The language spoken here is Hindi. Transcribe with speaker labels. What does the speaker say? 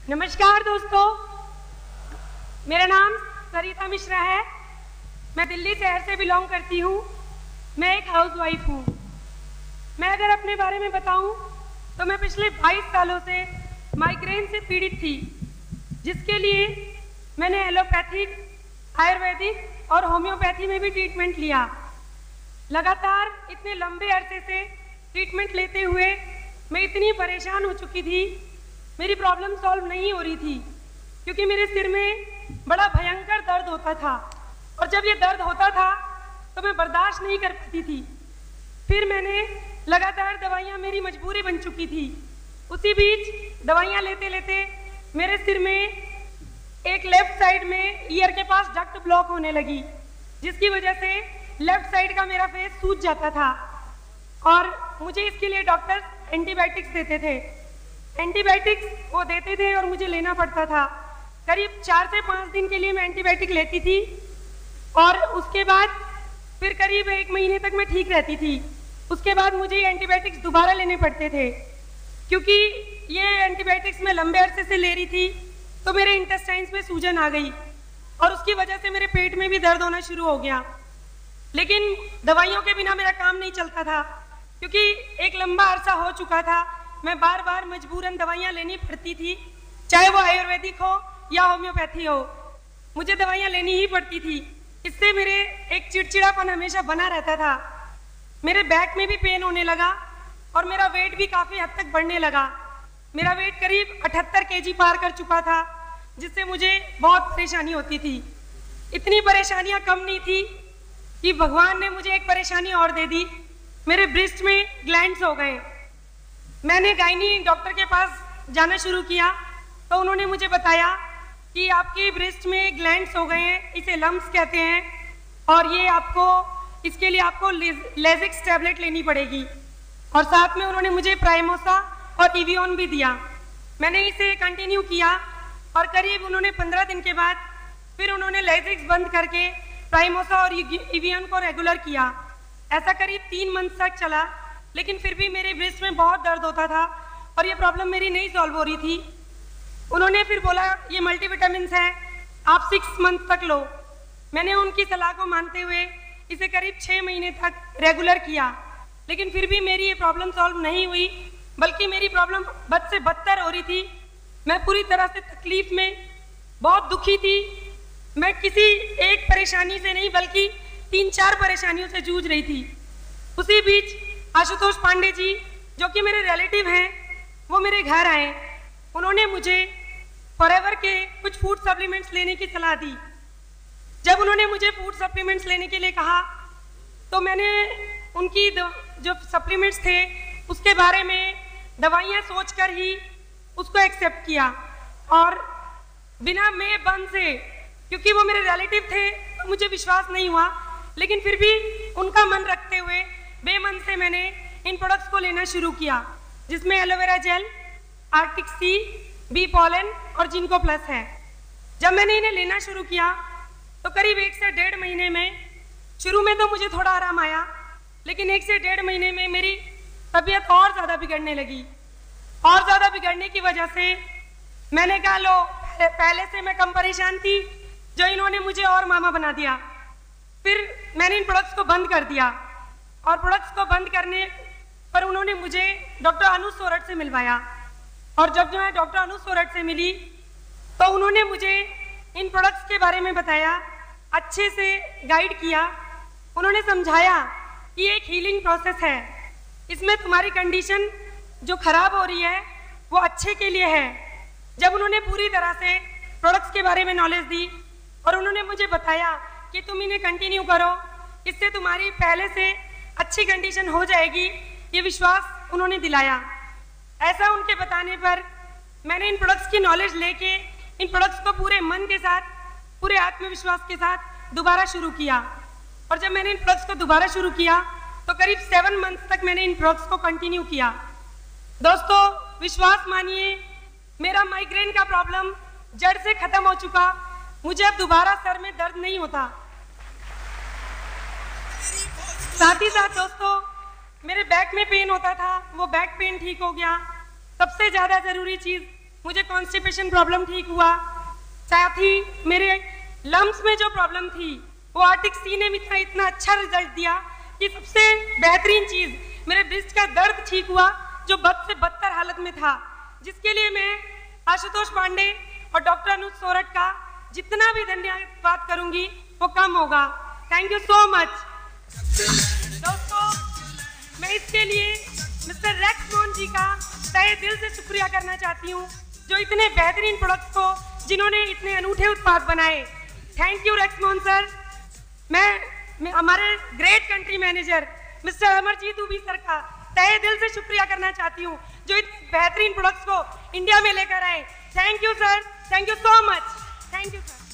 Speaker 1: नमस्कार दोस्तों, मेरा नाम सरिता मिश्रा है। मैं दिल्ली शहर से बिलोंग करती हूँ। मैं एक हाउसवाइफ हूँ। मैं अगर अपने बारे में बताऊँ तो मैं पिछले 22 सालों से माइग्रेन से पीड़ित थी, जिसके लिए मैंने एलोपैथिक, आयुर्वेदिक और होम्योपैथी में भी ट्रीटमेंट लिया। लगातार इतने लंबे अरसे से ट्रीटमेंट लेते हुए मैं इतनी परेशान हो चुकी थी, मेरी प्रॉब्लम सॉल्व नहीं हो रही थी, क्योंकि मेरे सिर में बड़ा भयंकर दर्द होता था और जब ये दर्द होता था तो मैं बर्दाश्त नहीं कर पाती थी। फिर मैंने लगातार दवाइयाँ, मेरी मजबूरी बन चुकी थी। उसी बीच दवाइयाँ लेते लेते मेरे सिर में एक लेफ्ट साइड में ईयर के पास डक्ट ब्लॉक होने लगी, जिसकी वजह से लेफ्ट साइड का मेरा फेस सूज जाता था और मुझे इसके लिए डॉक्टर्स एंटीबायोटिक्स देते थे। एंटीबायोटिक्स वो देते थे और मुझे लेना पड़ता था। करीब 4 से 5 दिन के लिए मैं एंटीबायोटिक लेती थी और उसके बाद फिर करीब 1 महीने तक मैं ठीक रहती थी। उसके बाद मुझे ये एंटीबायोटिक्स दोबारा लेने पड़ते थे, क्योंकि ये एंटीबायोटिक्स मैं लंबे अरसे से ले रही थी तो मेरे इंटेस्टाइन्स में सूजन आ गई और उसकी वजह से मेरे पेट में भी दर्द होना शुरू हो गया। लेकिन दवाइयों के बिना मेरा काम नहीं चलता था, क्योंकि एक लंबा अरसा हो चुका था। मैं बार बार मजबूरन दवाइयाँ लेनी पड़ती थी, चाहे वो आयुर्वेदिक हो या होम्योपैथी हो, मुझे दवाइयाँ लेनी ही पड़ती थी। इससे मेरे एक चिड़चिड़ापन हमेशा बना रहता था। मेरे बैक में भी पेन होने लगा और मेरा वेट भी काफ़ी हद तक बढ़ने लगा। मेरा वेट करीब 78 kg पार कर चुका था, जिससे मुझे बहुत परेशानी होती थी। इतनी परेशानियाँ कम नहीं थी कि भगवान ने मुझे एक परेशानी और दे दी। मेरे ब्रेस्ट में ग्लैंड्स हो गए। मैंने गायनी डॉक्टर के पास जाना शुरू किया तो उन्होंने मुझे बताया कि आपके ब्रेस्ट में ग्लैंड्स हो गए हैं, इसे लम्प्स कहते हैं और ये इसके लिए आपको लेजिक्स टैबलेट लेनी पड़ेगी। और साथ में उन्होंने मुझे प्राइमोसा और इवियन भी दिया। मैंने इसे कंटिन्यू किया और करीब उन्होंने 15 दिन के बाद फिर उन्होंने लेजिक्स बंद करके प्राइमोसा और इवियन को रेगुलर किया। ऐसा करीब 3 मंथ तक चला, लेकिन फिर भी मेरे ब्रेस्ट में बहुत दर्द होता था और ये प्रॉब्लम मेरी नहीं सॉल्व हो रही थी। उन्होंने फिर बोला ये मल्टीविटामिन्स है, आप 6 मंथ तक लो। मैंने उनकी सलाह को मानते हुए इसे करीब 6 महीने तक रेगुलर किया, लेकिन फिर भी मेरी ये प्रॉब्लम सॉल्व नहीं हुई, बल्कि मेरी प्रॉब्लम बद से बदतर हो रही थी। मैं पूरी तरह से तकलीफ में, बहुत दुखी थी। मैं किसी एक परेशानी से नहीं बल्कि 3-4 परेशानियों से जूझ रही थी। उसी बीच आशुतोष पांडे जी, जो कि मेरे रिलेटिव हैं, वो मेरे घर आए। उन्होंने मुझे फॉरएवर के कुछ फूड सप्लीमेंट्स लेने की सलाह दी। जब उन्होंने मुझे फूड सप्लीमेंट्स लेने के लिए कहा तो मैंने उनकी जो सप्लीमेंट्स थे उसके बारे में दवाइयाँ सोचकर ही उसको एक्सेप्ट किया और बिना में बंद से, क्योंकि वो मेरे रिलेटिव थे तो मुझे विश्वास नहीं हुआ, लेकिन फिर भी उनका मन रखते हुए बेमन से मैंने इन प्रोडक्ट्स को लेना शुरू किया, जिसमें एलोवेरा जेल, आर्टिक सी, बी पॉलन और जिनको प्लस है। जब मैंने इन्हें लेना शुरू किया तो करीब 1 से 1.5 महीने में, शुरू में तो मुझे थोड़ा आराम आया, लेकिन 1 से 1.5 महीने में मेरी तबीयत और ज़्यादा बिगड़ने लगी। और ज़्यादा बिगड़ने की वजह से मैंने कहा लो, पहले से मैं कम परेशान थी, जो इन्होंने मुझे और मामा बना दिया। फिर मैंने इन प्रोडक्ट्स को बंद कर दिया और प्रोडक्ट्स को बंद करने पर उन्होंने मुझे डॉक्टर अनु सोरठ से मिलवाया। और जब मैं डॉक्टर अनु सोरठ से मिली तो उन्होंने मुझे इन प्रोडक्ट्स के बारे में बताया, अच्छे से गाइड किया। उन्होंने समझाया कि एक हीलिंग प्रोसेस है, इसमें तुम्हारी कंडीशन जो खराब हो रही है वो अच्छे के लिए है। जब उन्होंने पूरी तरह से प्रोडक्ट्स के बारे में नॉलेज दी और उन्होंने मुझे बताया कि तुम इन्हें कंटिन्यू करो, इससे तुम्हारी पहले से अच्छी कंडीशन हो जाएगी, ये विश्वास उन्होंने दिलाया। ऐसा उनके बताने पर मैंने इन प्रोडक्ट्स की नॉलेज लेके इन प्रोडक्ट्स को पूरे मन के साथ, पूरे आत्मविश्वास के साथ दोबारा शुरू किया। और जब मैंने इन प्रोडक्ट्स को दोबारा शुरू किया तो करीब 7 मंथ तक मैंने इन प्रोडक्ट्स को कंटिन्यू किया। दोस्तों, विश्वास मानिए, मेरा माइग्रेन का प्रॉब्लम जड़ से खत्म हो चुका। मुझे अब दोबारा सर में दर्द नहीं होता। साथ ही साथ दोस्तों, मेरे बैक में पेन होता था, वो बैक पेन ठीक हो गया। सबसे ज़्यादा ज़रूरी चीज़, मुझे कॉन्स्टिपेशन प्रॉब्लम ठीक हुआ। साथ ही मेरे लम्स में जो प्रॉब्लम थी वो आर्टिक सी ने इतना अच्छा रिजल्ट दिया कि सबसे बेहतरीन चीज़ मेरे ब्रेस्ट का दर्द ठीक हुआ जो बद से बदतर हालत में था, जिसके लिए मैं आशुतोष पांडे और डॉक्टर अनुज सोरठ का जितना भी धन्यवाद करूंगी वो कम होगा। थैंक यू सो मच दोस्तों। मैं इसके लिए मिस्टर रेक्स मोहन जी का तहे दिल से शुक्रिया करना चाहती हूँ, जो इतने बेहतरीन प्रोडक्ट्स को जिन्होंने इतने अनूठे उत्पाद बनाए। Thank you Rex Mohan sir. मैं हमारे great country manager mister Amarjeet Ubi sir का तहे दिल से शुक्रिया करना चाहती हूँ, जो इतने बेहतरीन प्रोडक्ट्स को इंडिया में लेकर आए। Thank you sir, thank you so much, thank you sir.